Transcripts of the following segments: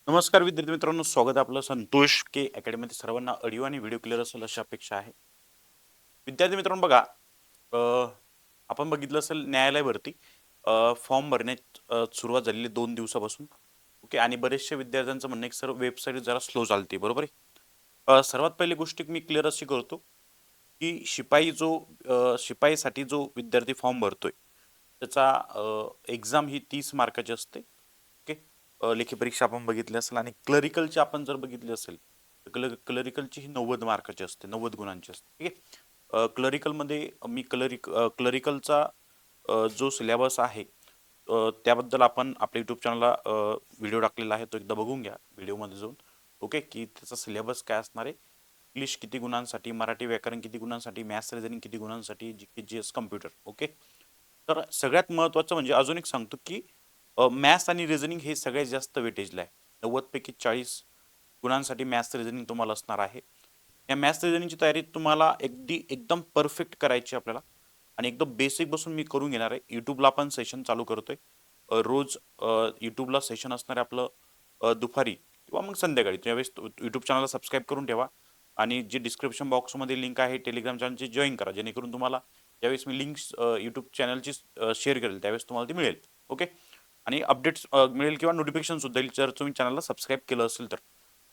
नमस्कार विद्यार्थी मित्रांनो, स्वागत आहे आपलं संतोष के अकॅडमीमध्ये. सर्वांना ऑडिओ आणि व्हिडिओ क्लिअर असेल अशी अपेक्षा आहे. विद्यार्थी मित्रांनो बघा, अ, आपण बघितलं असेल न्यायालय भरती फॉर्म भरण्यात सुरुवात झालेली 2 दिवसापासून. ओके, आणि बरेचशा विद्यार्थ्यांचं म्हणणं आहे की सर वेबसाईट जरा स्लो चालते, बरोबर आहे. सर्वात पहिली गोष्ट मी क्लिअर अशी करतो की शिपाईसाठी जो विद्यार्थी फॉर्म भरतोय त्याचा एक्झाम ही 30 मार्काची असते. ओके, लेखी परीक्षा आपण बघितली असेल, आणि क्लरिकलची आपण जर बघितली असेल तर क्लरिकलची ही 90 मार्काची असते, 90 गुणांची असते. ठीक आहे. क्लरिकलमध्ये मी क्लरिकलचा जो सिलेबस आहे त्याबद्दल आपण आपल्या यूट्यूब चॅनलला व्हिडिओ टाकलेला आहे, तो एकदा बघून घ्या व्हिडिओमध्ये जाऊन. ओके, की त्याचा सिलेबस काय असणार आहे, इंग्लिश किती गुणांसाठी, मराठी व्याकरण किती गुणांसाठी, मॅथ्स रिझनिंग किती गुणांसाठी, जी एस कम्प्युटर. ओके, तर सगळ्यात महत्त्वाचं म्हणजे अजून एक सांगतो की मॅथ्स आणि रिझनिंग हे सगळ्यात जास्त वेटेजला आहे. 90 पैकी 40 गुणांसाठी मॅथ्स रिझनिंग तुम्हाला असणार आहे. या मॅथ्स रिझनिंगची तयारी तुम्हाला एकदम परफेक्ट करायची आपल्याला, आणि एकदम बेसिक बसून मी करून घेणार आहे. यूट्यूबला आपण सेशन चालू करतोय. रोज यूट्यूबला सेशन असणार आहे आपलं दुपारी किंवा मग संध्याकाळी. त्यावेळेस यूट्यूब चॅनलला सबस्क्राईब करून ठेवा, आणि जे डिस्क्रिप्शन बॉक्समध्ये लिंक आहे टेलिग्राम चॅनलची जॉईन करा, जेणेकरून तुम्हाला ज्यावेळेस मी लिंक्स यूट्यूब चॅनलची शेअर करेल त्यावेळेस तुम्हाला ती मिळेल. ओके, आणि अपडेट्स मिळेल किंवा नोटिफिकेशन सुद्धा येईल जर तुम्ही चॅनलला सबस्क्राईब केलं असेल तर.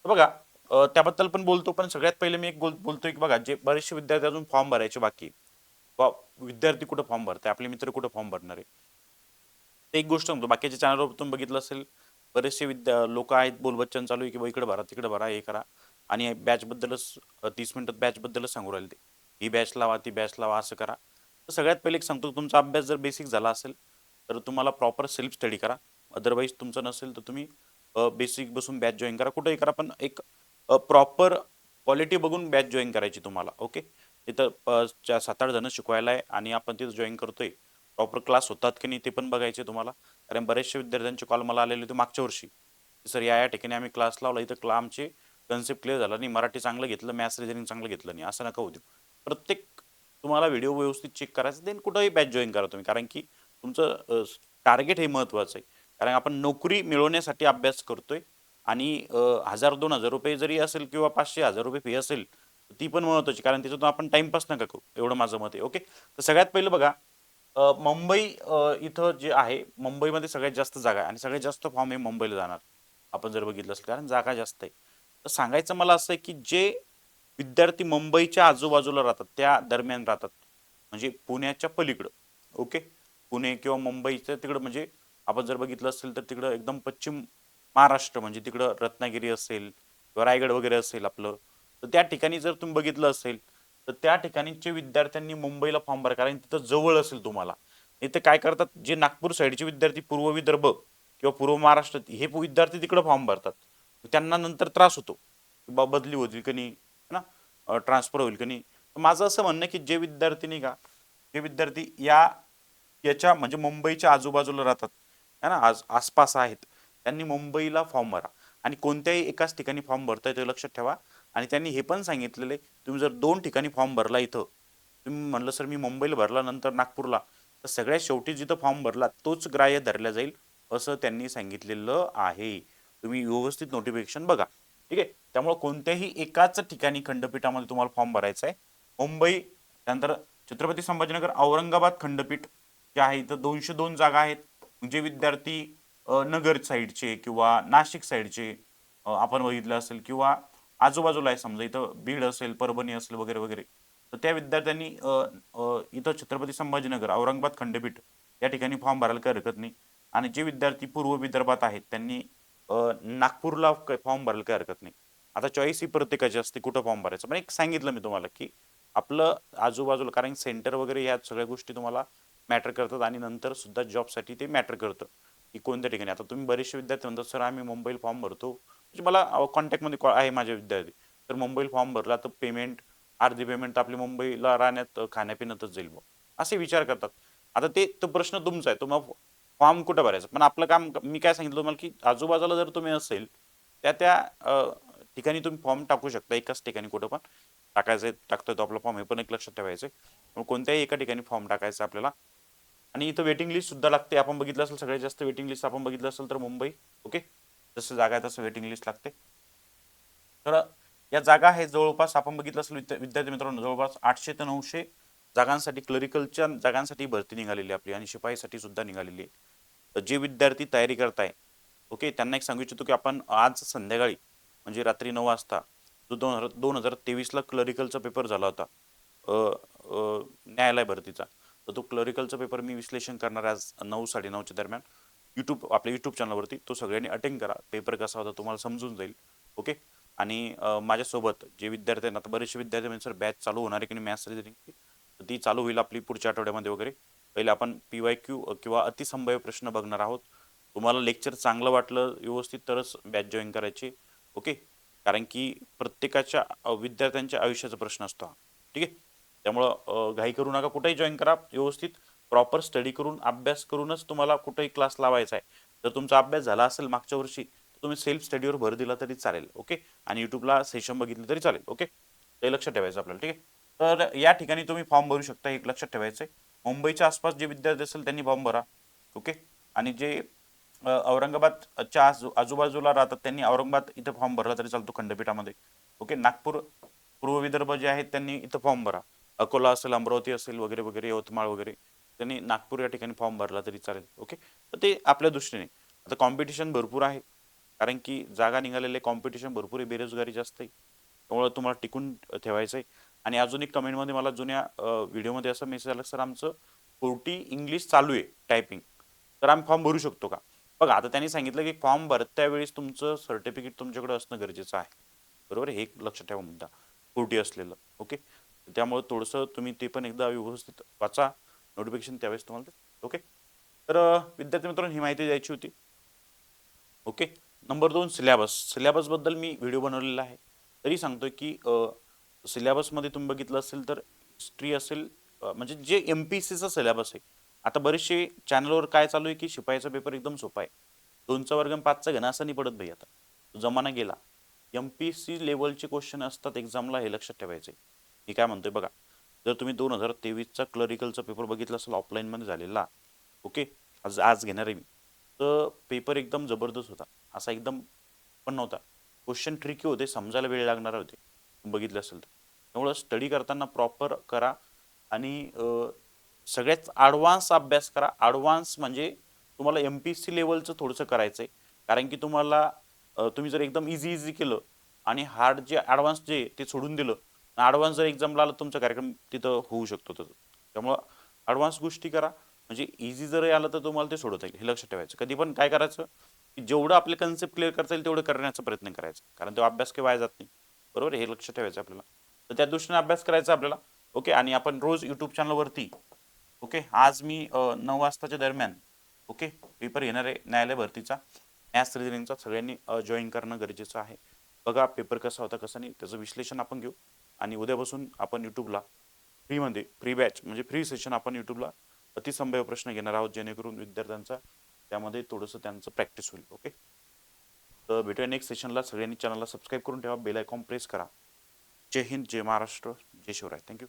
तर बघा, त्याबद्दल पण बोलतो, पण सगळ्यात पहिले मी एक बोलतोय की बघा, जे बरेचसे विद्यार्थी अजून फॉर्म भरायचे बाकी आहे. विद्यार्थी कुठं फॉर्म भरताय, आपले मित्र कुठं फॉर्म भरणार आहे, ते एक गोष्ट सांगतो. बाकीच्या चॅनलवर तुम्ही बघितलं असेल, बरेचसे लोक आहेत, बोलबच्चन चालू आहे की इकडे भरा तिकडे भरा हे करा, आणि बॅच बद्दलच 30 मिनिटात बॅच बद्दलच सांगू राहिले. ते ही बॅच लावा ती बॅच लावा असं करा. तर सगळ्यात पहिले एक सांगतो, तुमचा अभ्यास जर बेसिक झाला असेल तर तुम्हाला प्रॉपर सेल्फ स्टडी करा. अदरवाईज तुमचं नसेल तर तुम्ही बेसिक बसून बॅच जॉईन करा, कुठेही करा, पण एक प्रॉपर क्वालिटी बघून बॅच जॉईन करायची तुम्हाला. ओके, तिथं 7-8 जण शिकवायला आहे आणि आपण तिथं जॉईन करतोय, प्रॉपर क्लास होतात की नाही ते पण बघायचे तुम्हाला. कारण बरेचशा विद्यार्थ्यांचे कॉल मला आलेले होते मागच्या वर्षी, सर या या ठिकाणी आम्ही क्लास लावला, इथं आमचे कन्सेप्ट क्लिअर झाला नाही, मराठी चांगलं घेतलं, मॅथ्स रिजनिंग चांगलं घेतलं नाही. असं नका होऊ देऊ. प्रत्येक तुम्हाला व्हिडिओ व्यवस्थित चेक करायचं, देन कुठंही बॅच जॉईन करा तुम्ही, कारण की तुमचं टार्गेट हे महत्त्वाचं आहे. कारण आपण नोकरी मिळवण्यासाठी अभ्यास करतोय, आणि 1000-2000 रुपये जरी असेल किंवा 500-1000 रुपये फी असेल, ती पण महत्त्वाची, कारण त्याच्यातून आपण टाइमपास नका करू, एवढं माझं मत आहे. ओके, तर सगळ्यात पहिलं बघा, मुंबई इथं जे आहे, मुंबईमध्ये सगळ्यात जास्त जागा आहे आणि सगळ्यात जास्त फॉर्म हे मुंबईला जाणार, आपण जर बघितलं असेल, कारण जागा जास्त आहे. तर सांगायचं मला असं आहे की जे विद्यार्थी मुंबईच्या आजूबाजूला राहतात, त्या दरम्यान राहतात, म्हणजे पुण्याच्या पलीकडं. ओके, पुणे किंवा मुंबईच्या तिकडं, म्हणजे आपण जर बघितलं असेल तर तिकडं एकदम पश्चिम महाराष्ट्र, म्हणजे तिकडं रत्नागिरी असेल किंवा रायगड वगैरे असेल आपलं, तर त्या ठिकाणी जर तुम्ही बघितलं असेल तर त्या ठिकाणीचे विद्यार्थ्यांनी मुंबईला फॉर्म भरा, कारण तिथं जवळ असेल तुम्हाला. इथे काय करतात, जे नागपूर साईडचे विद्यार्थी, पूर्व विदर्भ किंवा पूर्व महाराष्ट्र, हे विद्यार्थी तिकडे फॉर्म भरतात. त्यांना नंतर त्रास होतो, बदली होईल की नाही, है ना, ट्रान्सफर होईल की नाही. माझं असं म्हणणं आहे की जे विद्यार्थी नाही का, जे विद्यार्थी याच्या म्हणजे मुंबईच्या आजूबाजूला राहतात, है ना, आसपास आहेत, त्यांनी मुंबईला फॉर्म भरा. आणि कोणत्याही एकाच ठिकाणी फॉर्म भरताय ते लक्षात ठेवा. आणि त्यांनी हे पण सांगितलेलं आहे, तुम्ही जर 2 ठिकाणी फॉर्म भरला, इथं तुम्ही म्हणलं सर मी मुंबईला भरला नंतर नागपूरला, तर सगळ्यात शेवटी जिथं फॉर्म भरला तोच ग्राह्य धरला जाईल, असं त्यांनी सांगितलेलं आहे. तुम्ही व्यवस्थित नोटिफिकेशन बघा. ठीक आहे, त्यामुळे कोणत्याही एकाच ठिकाणी खंडपीठामध्ये तुम्हाला फॉर्म भरायचा आहे. मुंबई, त्यानंतर छत्रपती संभाजीनगर, औरंगाबाद खंडपीठ जे आहे, इथं 202 जागा आहेत. जे विद्यार्थी नगर साईडचे किंवा नाशिक साईडचे आपण बघितलं असेल, किंवा आजूबाजूला आहे, समजा इथं बीड असेल, परभणी असेल वगैरे वगैरे, तर त्या विद्यार्थ्यांनी इथं छत्रपती संभाजीनगर, औरंगाबाद खंडपीठ या ठिकाणी फॉर्म भरायला काही हरकत नाही. आणि जे विद्यार्थी पूर्व विदर्भात आहेत त्यांनी नागपूरला फॉर्म भरायला काही हरकत नाही. आता चॉईस ही प्रत्येकाची असते कुठं फॉर्म भरायचं, पण एक सांगितलं मी तुम्हाला की आपलं आजूबाजूला, कारण सेंटर वगैरे ह्या सगळ्या गोष्टी तुम्हाला मॅटर करतात, आणि नंतर सुद्धा जॉबसाठी ते मॅटर करतं की कोणत्या ठिकाणी. आता तुम्ही बरेचसे विद्यार्थी म्हणतात सर आम्ही मुंबईला फॉर्म भरतो, म्हणजे मला कॉन्टॅक्टमध्ये आहे माझे विद्यार्थी, तर मुंबईला फॉर्म भरला तर पेमेंट, अर्धी पेमेंट आपली मुंबईला राहण्यात खाण्यापिण्यातच जाईल बुवा, असे विचार करतात. आता ते तो प्रश्न तुमचा आहे, तुम्हाला फॉर्म कुठं भरायचा. पण आपलं काम, मी काय सांगितलं तुम्हाला की आजूबाजूला जर तुम्ही असेल, त्या त्या ठिकाणी तुम्ही फॉर्म टाकू शकता, एकाच ठिकाणी कुठं पण टाकायचं टाकतोय तो आपला फॉर्म, हे पण एक लक्षात ठेवायचं. कोणत्याही एका ठिकाणी फॉर्म टाकायचा आपल्याला. आणि इथं वेटिंग लिस्ट सुद्धा लागते, आपण बघितलं असेल सगळ्यात जास्त वेटिंग लिस्ट आपण बघितलं असेल तर मुंबई. ओके, जसं जागा आहे तसं वेटिंग लिस्ट लागते. तर या जागा आहे जवळपास आपण बघितलं असेल विद्यार्थी मित्रांनो, जवळपास 800 ते 900 जागांसाठी, क्लरिकलच्या जागांसाठी भरती निघालेली आपली आणि शिपाईसाठी सुद्धा निघालेली आहे. तर जे विद्यार्थी तयारी करताय, ओके, त्यांना एक सांगू इच्छितो की आपण आज संध्याकाळी म्हणजे रात्री 9 वाजता जो 2023ला क्लरिकलचा पेपर झाला होता, न्यायालय भरतीचा, तर तो क्लरिकलचा पेपर मी विश्लेषण करणार आहे आज 9-9:30च्या दरम्यान आपल्या युट्यूब चॅनलवरती. तो सगळ्यांनी अटेंड करा. पेपर कसा होता तुम्हाला समजून जाईल. ओके. आणि माझ्यासोबत जे विद्यार्थी आहेत, आता बरेचसे विद्यार्थी म्हणजे सर बॅच चालू होणार आहे की नाही मॅथ्स रिजनिंगची, तर ती चालू होईल आपली पुढच्या आठवड्यामध्ये वगैरे. पहिले आपण PYQ किंवा अतिसंभाव्य प्रश्न बघणार आहोत. तुम्हाला लेक्चर चांगलं वाटलं व्यवस्थित तरच बॅच जॉईन करायची. ओके. कारण की प्रत्येकाच्या विद्यार्थ्यांच्या आयुष्याचा प्रश्न असतो हा. ठीक आहे. त्यामुळं घाई करू नका, कुठेही जॉईन करा. व्यवस्थित प्रॉपर स्टडी करून अभ्यास करूनच तुम्हाला कुठेही क्लास लावायचा आहे. जर तुमचा अभ्यास झाला असेल मागच्या वर्षी तर तुम्ही सेल्फ स्टडीवर भर दिला तरी चालेल. ओके. आणि युट्यूबला सेशन बघितलं तरी चालेल. ओके. ते लक्षात ठेवायचं आपल्याला. ठीक आहे. तर या ठिकाणी तुम्ही फॉर्म भरू शकता, एक लक्षात ठेवायचं आहे. मुंबईच्या आसपास जे विद्यार्थी असेल त्यांनी फॉर्म भरा. ओके. आणि जे औरंगाबादच्या आजूबाजूला राहतात त्यांनी औरंगाबाद इथं फॉर्म भरला तरी चालतो खंडपीठामध्ये. ओके. नागपूर, पूर्व विदर्भ जे आहेत त्यांनी इथं फॉर्म भरा. अकोला असेल, अमरावती असेल वगैरे वगैरे, यवतमाळ वगैरे, त्यांनी नागपूर या ठिकाणी फॉर्म भरला तरी चालेल. ओके. तर ते आपल्या दृष्टीने आता कॉम्पिटिशन भरपूर आहे, कारण की जागा निघालेले कॉम्पिटिशन भरपूर आहे, बेरोजगारी जास्त आहे. त्यामुळे तुम्हाला टिकून ठेवायचं आहे. आणि अजून एक कमेंटमध्ये मला जुन्या व्हिडिओमध्ये असा मेसेज आला, सर आमचं 40 इंग्लिश चालू आहे टायपिंग, तर आम्ही फॉर्म भरू शकतो का? बघा, आता त्यांनी सांगितलं की फॉर्म भरत्या वेळेस तुमचं सर्टिफिकेट तुमच्याकडे असणं गरजेचं आहे. बरोबर, हे एक लक्षात ठेवा मुद्दा, 40 असलेलं. ओके. त्यामुळे थोडंसं तुम्ही ते पण एकदा व्यवस्थित वाचा, नोटिफिकेशन त्यावेळेस तुम्हाला. ओके. तर विद्यार्थी मित्रांनो, ही माहिती द्यायची होती. ओके. नंबर 2, सिलेबस बद्दल मी व्हिडिओ बनवलेला आहे, तरी सांगतोय की सिलेबसमध्ये तुम्ही बघितलं असेल तर हिस्ट्री असेल, म्हणजे जे MPSCचा सिलेबस आहे. आता बरेचसे चॅनलवर काय चालू आहे की शिपाईचा पेपर एकदम सोपा आहे, 2चा वर्ग आणि 5चा घन असं नाही पडत भाई. आता तो जमाना गेला. MPSC लेवलचे क्वेश्चन असतात एक्झामला, हे लक्षात ठेवायचे. मी काय म्हणतोय बघा, जर तुम्ही 2023चा क्लरिकलचा पेपर बघितला असेल ऑफलाईनमध्ये झालेला, ओके, आज आज घेणार आहे मी, तर पेपर एकदम जबरदस्त होता. असा एकदम पण नव्हता. क्वेश्चन ट्रिकी होते, समजायला वेळ लागणार होते बघितलं असेल तर. त्यामुळं स्टडी करताना प्रॉपर करा आणि सगळ्यात ॲडव्हान्स अभ्यास करा. ॲडव्हान्स म्हणजे तुम्हाला MPSC लेवलचं थोडंसं करायचं आहे, कारण की तुम्हाला तुम्ही जर एकदम इझी केलं आणि हार्ड जे ॲडव्हान्स जे ते सोडून दिलं, ॲडव्हान्स जर एक्झामला आलं तुमचा कार्यक्रम तिथं होऊ शकतो तसं. त्यामुळं ॲडव्हान्स गोष्टी करा, म्हणजे इझी जरी आलं तर तुम्हाला ते सोडवता येईल, हे लक्षात ठेवायचं. कधी पण काय करायचं की जेवढं आपले कन्सेप्ट क्लिअर करता येईल तेवढं करण्याचा प्रयत्न करायचा, कारण तो अभ्यास काही वाया जात नाही. बरोबर, हे लक्षात ठेवायचं आपल्याला. तर त्या दृष्टीने अभ्यास करायचा आपल्याला. ओके. आणि आपण रोज युट्यूब चॅनलवरती, ओके, आज मी 9 वाजताच्या दरम्यान, ओके, पेपर येणार आहे न्यायालय भरतीचा, मॅथ्स रिजनिंगचा. सगळ्यांनी जॉईन करणं गरजेचं आहे. बघा पेपर कसा होता कसा नाही, त्याचं विश्लेषण आपण घेऊ. आणि उद्यापासून आपण युट्यूबला फ्रीमध्ये, फ्री बॅच म्हणजे फ्री सेशन आपण युट्यूबला अतिसंभाव्य प्रश्न घेणार आहोत, जेणेकरून विद्यार्थ्यांचा त्यामध्ये थोडंसं त्यांचं प्रॅक्टिस होईल. ओके. तर भेटूया नेक्स्ट सेशनला. सगळ्यांनी चॅनलला सबस्क्राईब करून ठेवा, बेल आयकॉन प्रेस करा. जय हिंद, जय महाराष्ट्र, जय शिवराय. थँक्यू.